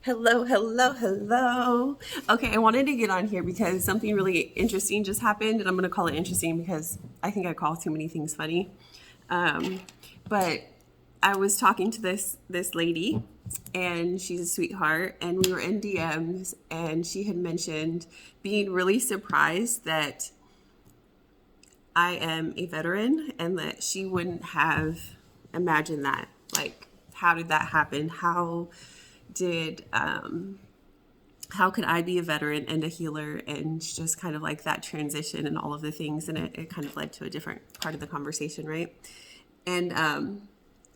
Hello, hello, hello. Okay, I wanted to get on here because something really interesting just happened, and I'm going to call it interesting because I think I call too many things funny. Um, but I was talking to this lady, and she's a sweetheart, and we were in DMs, and she had mentioned being really surprised that I am a veteran and that she wouldn't have imagined that. Like, how did that happen? Did how could I be a veteran and a healer, and just kind of like that transition and all of the things, and it kind of led to a different part of the conversation, right? And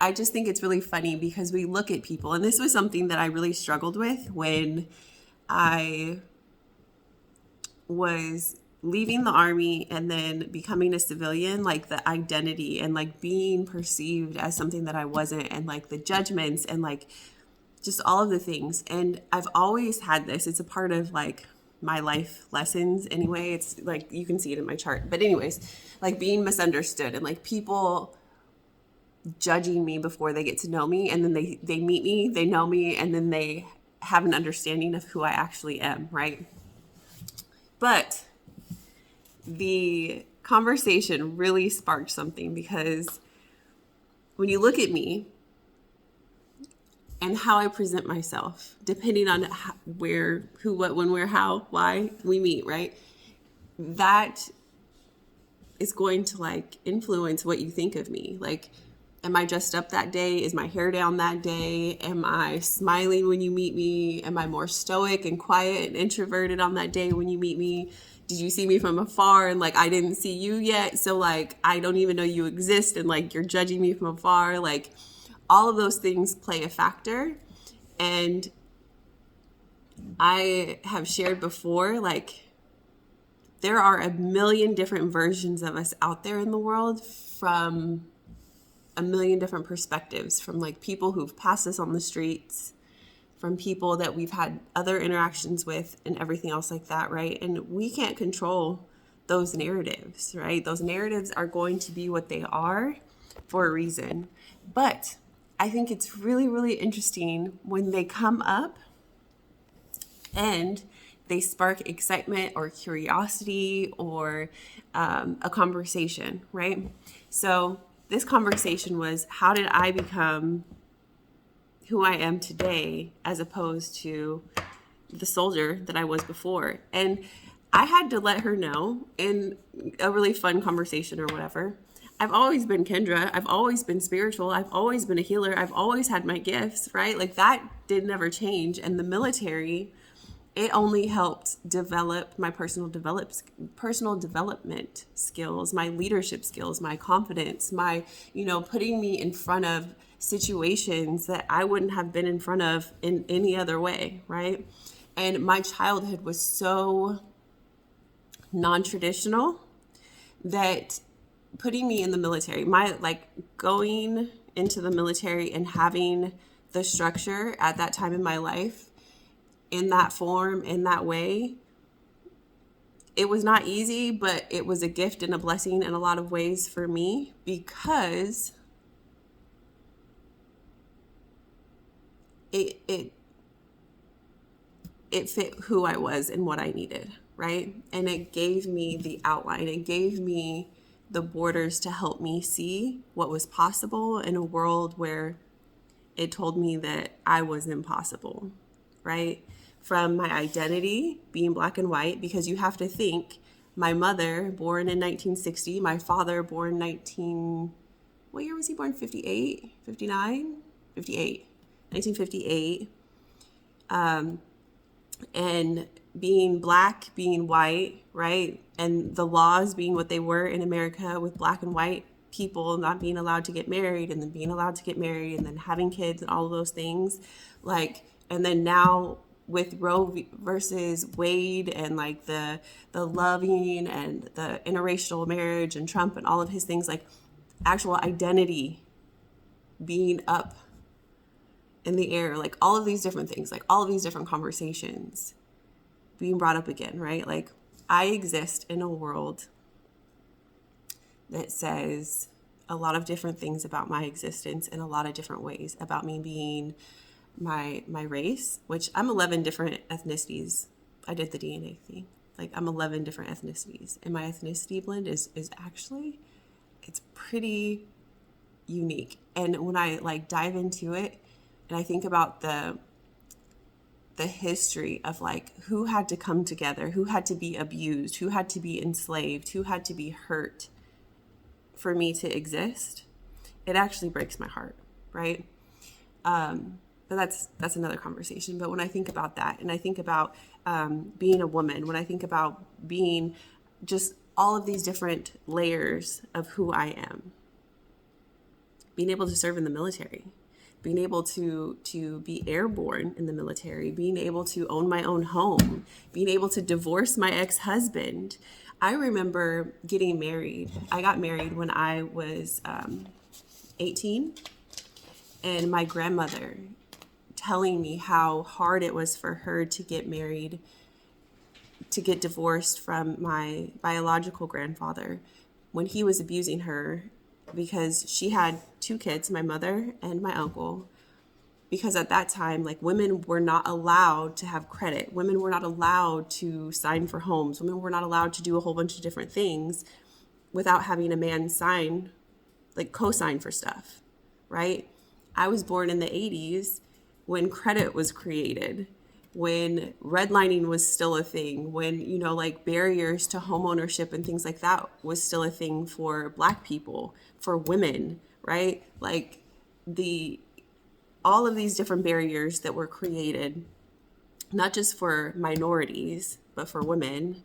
I just think it's really funny because we look at people, and this was something that I really struggled with when I was leaving the army and then becoming a civilian, like the identity and like being perceived as something that I wasn't, and like the judgments and like just all of the things. And I've always had this. It's a part of like my life lessons anyway. It's like you can see it in my chart. But anyways, like being misunderstood and like people judging me before they get to know me, and then they meet me, they know me, and then they have an understanding of who I actually am, right? But the conversation really sparked something because when you look at me and how I present myself, depending on where, who, what, when, where, how, why we meet, right? That is going to like influence what you think of me. Like, am I dressed up that day? Is my hair down that day? Am I smiling when you meet me? Am I more stoic and quiet and introverted on that day when you meet me? Did you see me from afar and like I didn't see you yet? So like I don't even know you exist and like you're judging me from afar. Like all of those things play a factor. And I have shared before, like there are a million different versions of us out there in the world from a million different perspectives, from like people who've passed us on the streets, from people that we've had other interactions with and everything else like that, right? And we can't control those narratives, right? Those narratives are going to be what they are for a reason. But I think it's really, really interesting when they come up and they spark excitement or curiosity or a conversation, right? So this conversation was, how did I become who I am today as opposed to the soldier that I was before? And I had to let her know in a really fun conversation or whatever. I've always been Kendra. I've always been spiritual. I've always been a healer. I've always had my gifts, right? Like that did never change. And the military, it only helped develop my personal development skills, my leadership skills, my confidence, my, putting me in front of situations that I wouldn't have been in front of in any other way, right? And my childhood was so non-traditional that putting me in the military, my like going into the military and having the structure at that time in my life in that form, in that way, it was not easy, but it was a gift and a blessing in a lot of ways for me because it fit who I was and what I needed, right? And it gave me the outline. It gave me the borders to help me see what was possible in a world where it told me that I was impossible, right? From my identity being black and white, because you have to think my mother born in 1960, my father born what year was he born? 58, 59, 58, 1958. And being black, being white, right? And the laws being what they were in America with black and white people not being allowed to get married and then being allowed to get married and then having kids and all of those things. Like, and then now with Roe versus Wade and like the loving and the interracial marriage and Trump and all of his things, like actual identity being up in the air, like all of these different things, like all of these different conversations being brought up again, right? Like I exist in a world that says a lot of different things about my existence in a lot of different ways, about me being my race, which I'm 11 different ethnicities. I did the DNA thing. Like I'm 11 different ethnicities, and my ethnicity blend is actually, it's pretty unique. And when I like dive into it and I think about the history of like who had to come together, who had to be abused, who had to be enslaved, who had to be hurt for me to exist, it actually breaks my heart, right? But that's another conversation. But when I think about that, and I think about being a woman, when I think about being just all of these different layers of who I am, being able to serve in the military, being able to be airborne in the military, being able to own my own home, being able to divorce my ex-husband. I remember getting married. I got married when I was 18, and my grandmother telling me how hard it was for her to get married, to get divorced from my biological grandfather when he was abusing her, because she had two kids, my mother and my uncle. Because at that time, like, women were not allowed to have credit. Women were not allowed to sign for homes. Women were not allowed to do a whole bunch of different things without having a man sign, like co-sign for stuff, right? I was born in the 80s when credit was created, when redlining was still a thing, when, you know, like barriers to home ownership and things like that was still a thing for Black people, for women, right? Like all of these different barriers that were created, not just for minorities, but for women.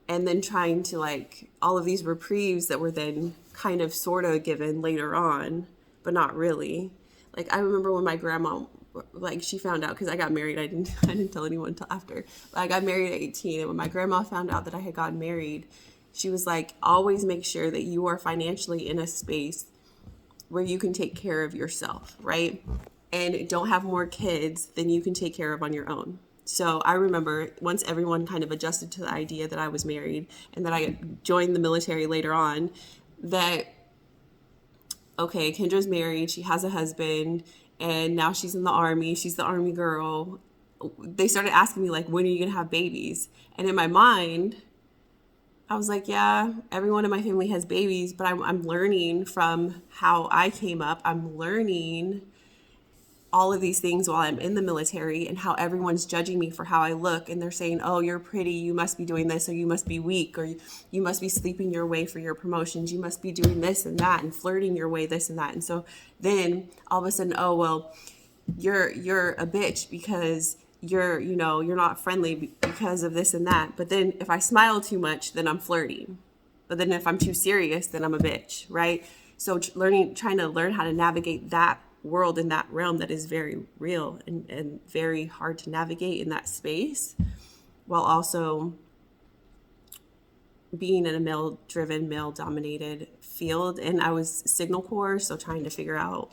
And then trying to, like, all of these reprieves that were then kind of sort of given later on, but not really. Like, I remember when my grandma, like, she found out, because I got married, I didn't tell anyone until after, but I got married at 18, and when my grandma found out that I had gotten married, she was like, always make sure that you are financially in a space where you can take care of yourself, right? And don't have more kids than you can take care of on your own. So I remember once everyone kind of adjusted to the idea that I was married and that I joined the military later on, that, okay, Kendra's married, she has a husband, and now she's in the Army, she's the Army girl. They started asking me, like, when are you going to have babies? And in my mind, I was like, yeah, everyone in my family has babies, but I'm learning from how I came up. I'm learning all of these things while I'm in the military, and how everyone's judging me for how I look. And they're saying, oh, you're pretty, you must be doing this, or you must be weak, or you must be sleeping your way for your promotions. You must be doing this and that and flirting your way, this and that. And so then all of a sudden, oh, well, you're a bitch because you're not friendly because of this and that. But then if I smile too much, then I'm flirting. But then if I'm too serious, then I'm a bitch, right? So trying to learn how to navigate that world in that realm that is very real and very hard to navigate in that space, while also being in a male-driven, male-dominated field. And I was Signal Corps, so trying to figure out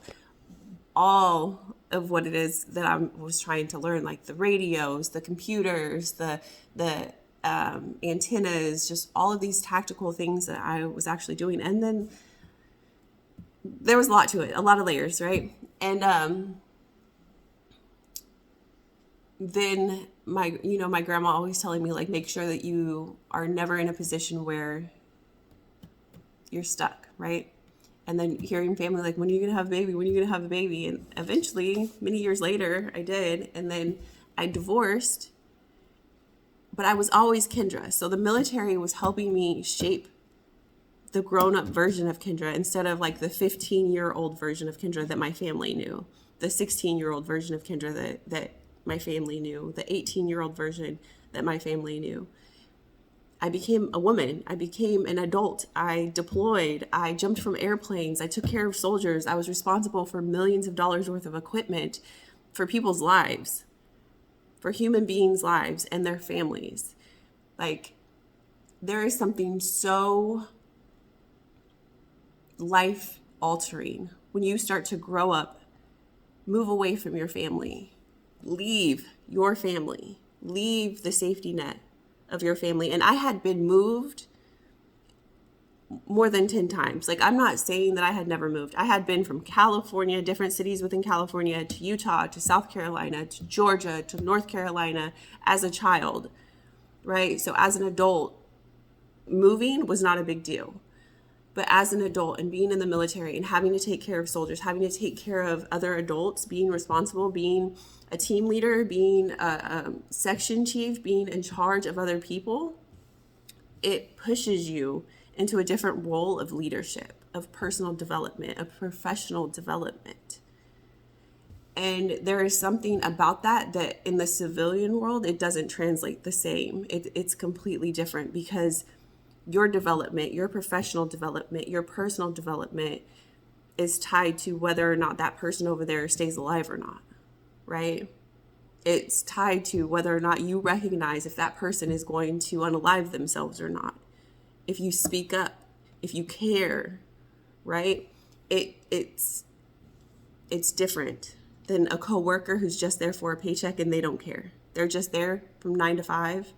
all of what it is that I was trying to learn, like the radios, the computers, the antennas, just all of these tactical things that I was actually doing. And then there was a lot to it, a lot of layers, right? And then my grandma always telling me, like, make sure that you are never in a position where you're stuck, right? And then hearing family, like, when are you going to have a baby? When are you going to have a baby? And eventually, many years later, I did. And then I divorced, but I was always Kendra. So the military was helping me shape the grown-up version of Kendra, instead of like the 15-year-old version of Kendra that my family knew, the 16-year-old version of Kendra that my family knew, the 18-year-old version that my family knew. I became a woman. I became an adult. I deployed. I jumped from airplanes. I took care of soldiers. I was responsible for millions of dollars worth of equipment for people's lives, for human beings' lives and their families. Like, there is something so life altering when you start to grow up, move away from your family, leave your family, leave the safety net of your family. And I had been moved more than 10 times. Like, I'm not saying that I had never moved. I had been from California, different cities within California, to Utah, to South Carolina, to Georgia, to North Carolina as a child, right? So as an adult, moving was not a big deal. But as an adult and being in the military and having to take care of soldiers, having to take care of other adults, being responsible, being a team leader, being a section chief, being in charge of other people, it pushes you into a different role of leadership, of personal development, of professional development. And there is something about that in the civilian world, it doesn't translate the same. It's completely different, because your development, your professional development, your personal development is tied to whether or not that person over there stays alive or not, right? It's tied to whether or not you recognize if that person is going to unalive themselves or not. If you speak up, if you care, right? It's different than a coworker who's just there for a paycheck and they don't care. They're just there from 9 to 5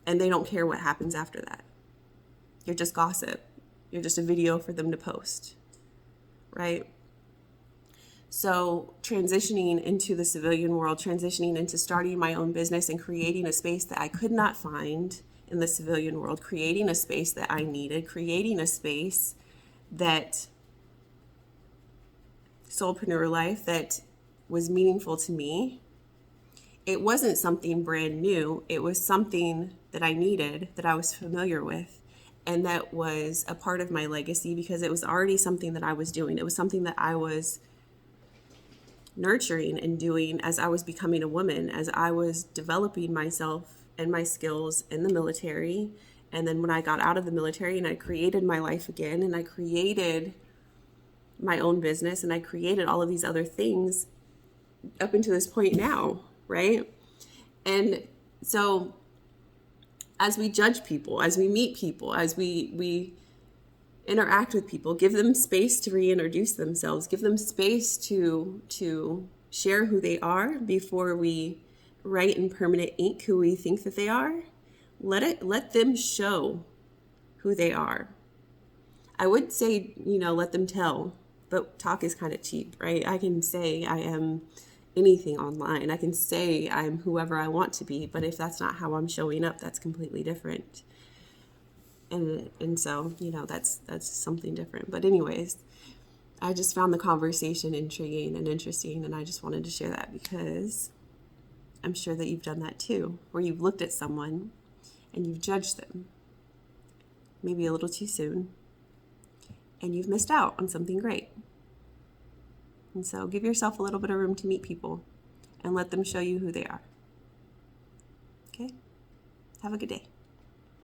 and they don't care what happens after that. You're just gossip. You're just a video for them to post, right? So transitioning into the civilian world, transitioning into starting my own business and creating a space that I could not find in the civilian world, creating a space that I needed, creating a space that soulpreneur life that was meaningful to me. It wasn't something brand new. It was something that I needed, that I was familiar with, and that was a part of my legacy because it was already something that I was doing. It was something that I was nurturing and doing as I was becoming a woman, as I was developing myself and my skills in the military. And then when I got out of the military and I created my life again, and I created my own business, and I created all of these other things up until this point now, right? And so as we judge people, as we meet people, as we interact with people, give them space to reintroduce themselves, give them space to share who they are before we write in permanent ink who we think that they are. Let them show who they are. I would say, let them tell, but talk is kind of cheap, right? I can say I am anything online. I can say I'm whoever I want to be, but if that's not how I'm showing up, that's completely different. And so, that's something different. But anyways, I just found the conversation intriguing and interesting, and I just wanted to share that because I'm sure that you've done that too, where you've looked at someone and you've judged them, maybe a little too soon, and you've missed out on something great. And so give yourself a little bit of room to meet people and let them show you who they are. Okay? Have a good day.